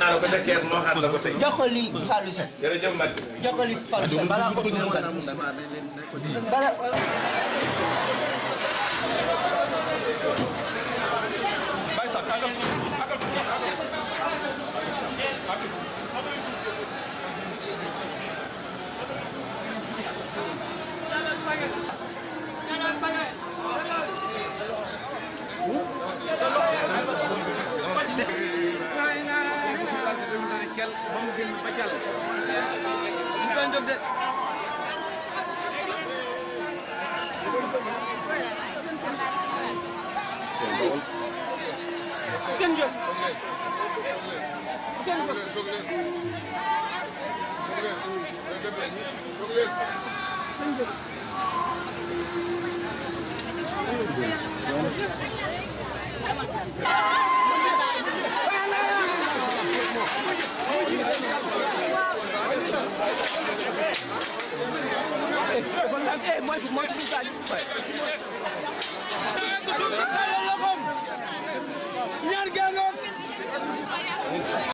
naa la ko ca kees moo xam la ko tey. jox ko lii Fallou Sène. jërëjëf Mbacke. jox ko lii Fallou Sène balaa ko tudd dara. Moi,